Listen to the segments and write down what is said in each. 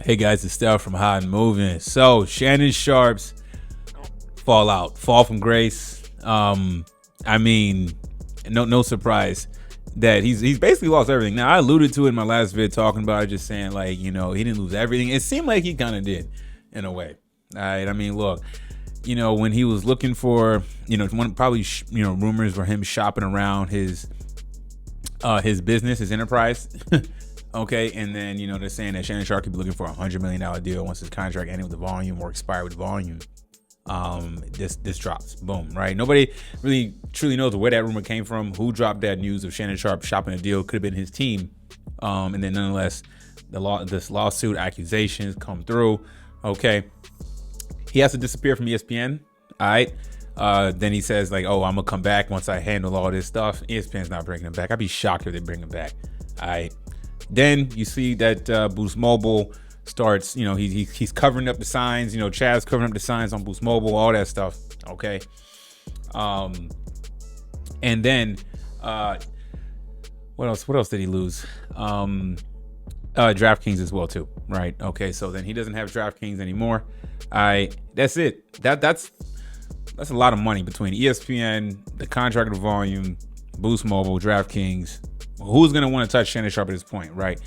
Hey guys, it's Stell from Hot and Moving. So Shannon Sharpe's fall from grace. I mean, no surprise that he's basically lost everything. Now I alluded to it in my last vid talking about it, just saying like, he didn't lose everything. It seemed like he kind of did in a way. All right. I mean, look, when he was looking for, rumors were him shopping around his business, his enterprise. Okay, and then they're saying that Shannon Sharpe could be looking for $100 million deal once his contract ended with the volume or expired with volume. This drops, boom, right? Nobody really truly knows where that rumor came from, who dropped that news of Shannon Sharpe shopping a deal. Could have been his team, and then nonetheless, this lawsuit accusations come through. Okay, he has to disappear from ESPN. All right. Then he says like, "Oh, I'm gonna come back once I handle all this stuff." ESPN's not bringing him back. I'd be shocked if they bring him back. All right. Then you see that Boost Mobile starts, he's covering up the signs, Chad's covering up the signs on Boost Mobile, all that stuff. Okay. And then what else did he lose? DraftKings as well too, right? Okay, so then he doesn't have DraftKings anymore. That's it. That's a lot of money between ESPN, the contract of volume, Boost Mobile, DraftKings. Who's gonna want to touch Shannon Sharpe at this point, right?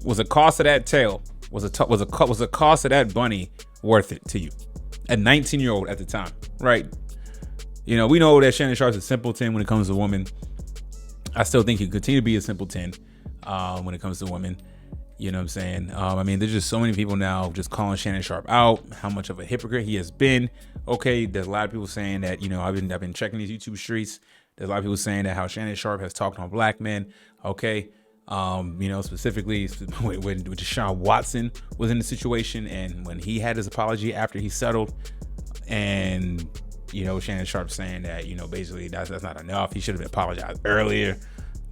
Was the cost of that tail, was the cost of that bunny worth it to you? A 19-year-old at the time, right? We know that Shannon Sharpe's a simpleton when it comes to women. I still think he'll continue to be a simpleton when it comes to women. You know what I'm saying? I mean, there's just so many people now just calling Shannon Sharpe out, how much of a hypocrite he has been. Okay, there's a lot of people saying that, I've been checking these YouTube streets. There's a lot of people saying that how Shannon Sharpe has talked on black men. Okay. Specifically when Deshaun Watson was in the situation and when he had his apology after he settled, and, Shannon Sharpe saying that, basically that's not enough. He should have apologized earlier.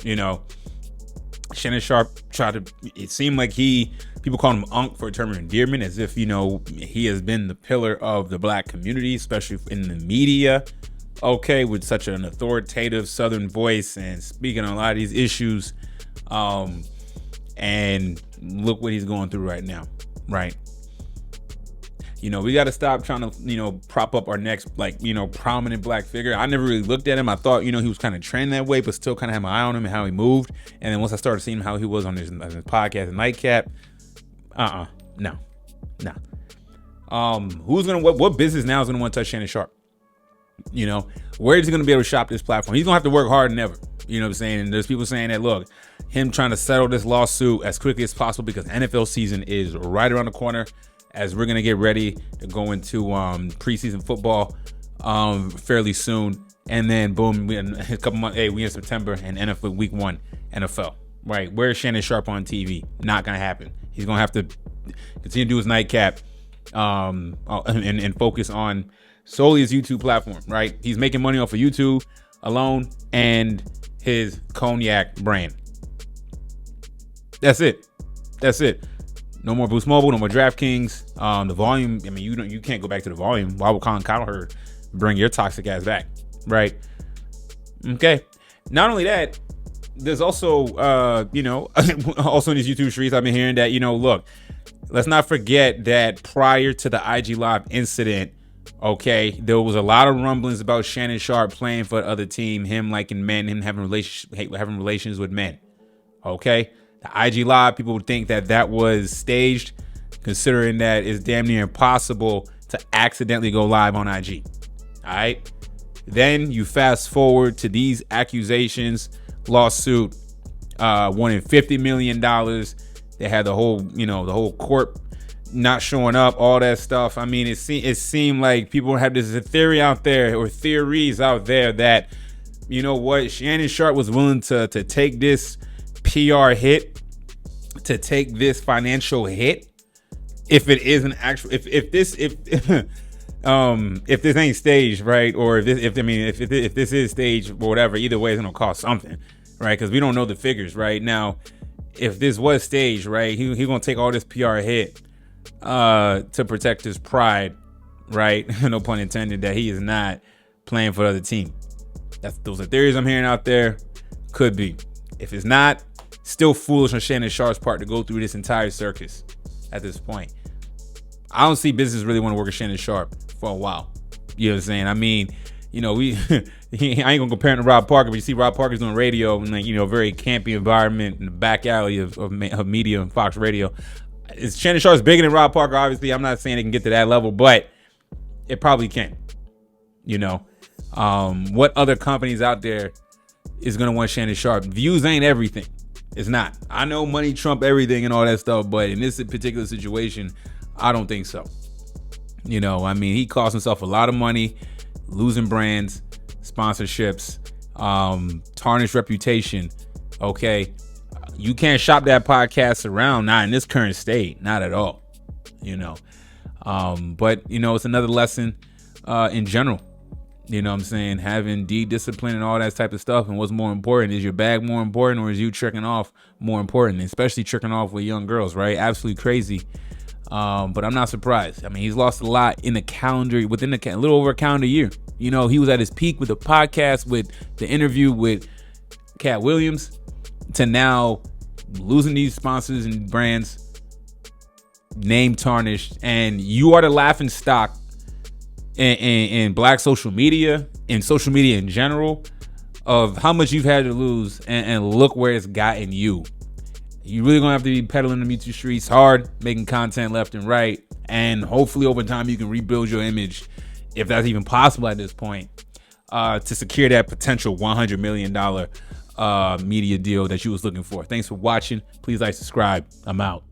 Shannon Sharpe it seemed like people call him Unc for a term of endearment, as if, he has been the pillar of the black community, especially in the media. Okay, with such an authoritative Southern voice and speaking on a lot of these issues. And look what he's going through right now, right? We got to stop trying to, prop up our next, prominent black figure. I never really looked at him. I thought, he was kind of trending that way, but still kind of had my eye on him and how he moved. And then once I started seeing how he was on his podcast, Nightcap, no. What business now is going to want to touch Shannon Sharpe? Where is he going to be able to shop this platform? He's going to have to work harder than ever. You know what I'm saying? And there's people saying that, look, him trying to settle this lawsuit as quickly as possible because NFL season is right around the corner as we're going to get ready to go into preseason football fairly soon. And then, boom, we in a couple months, we in September and NFL week 1 NFL. Right? Where's Shannon Sharpe on TV? Not going to happen. He's going to have to continue to do his nightcap and focus on solely his YouTube platform, right? He's making money off of YouTube alone and his cognac brand. That's it. No more Boost Mobile, no more DraftKings. The volume, I mean, you can't go back to the volume. Why would Colin Cowherd bring your toxic ass back, right? Okay. Not only that, there's also, also in these YouTube streets, I've been hearing that, look, let's not forget that prior to the IG Live incident, okay, there was a lot of rumblings about Shannon Sharpe playing for the other team, him liking men, him having relations with men. Okay, the IG Live, people would think that was staged, considering that it's damn near impossible to accidentally go live on IG. All right, then you fast forward to these accusations, lawsuit, wanting $50 million. They had the whole court not showing up, all that stuff. I mean, it seemed like people have this theory out there, or theories out there, that, Shannon Sharpe was willing to take this PR hit, to take this financial hit, if it is an actual, if this ain't staged, right? Or if this is staged or whatever, either way, it's gonna cost something, right? Because we don't know the figures right now. If this was staged, right, he gonna take all this PR hit to protect his pride, right? No pun intended, that he is not playing for the other team. Those are theories I'm hearing out there. Could be. If it's not, still foolish on Shannon Sharpe's part to go through this entire circus. at this point. I don't see business really want to work with Shannon Sharpe for a while. You know what I'm saying? I mean, you know, I ain't gonna compare him to Rob Parker, but you see Rob Parker's doing radio in, like, you know, a very campy environment in the back alley of media and Fox Radio. Shannon Sharpe's bigger than Rob Parker, obviously. I'm not saying it can get to that level, but it probably can. You know, what other companies out there is gonna want Shannon Sharpe? Views ain't everything. It's not. I know money trump everything and all that stuff, but in this particular situation, I don't think so. You know, I mean, he cost himself a lot of money, losing brands, sponsorships, tarnished reputation. Okay, you can't shop that podcast around, not in this current state, not at all. You know, but you know, it's another lesson in general. You know what I'm saying? Having discipline and all that type of stuff. And what's more important? Is your bag more important, or is you tricking off more important? Especially tricking off with young girls, right? Absolutely crazy. But I'm not surprised. I mean, he's lost a lot in the calendar, within a little over a calendar year. You know, he was at his peak with the podcast, with the interview with Cat Williams, to now losing these sponsors and brands, name tarnished, and you are the laughing stock in black social media, in social media in general, of how much you've had to lose, and look where it's gotten you. You really gonna have to be pedaling the YouTube streets hard, making content left and right, and hopefully over time you can rebuild your image, if that's even possible at this point, to secure that potential $100 million media deal that you was looking for. Thanks for watching. Please like, subscribe. I'm out.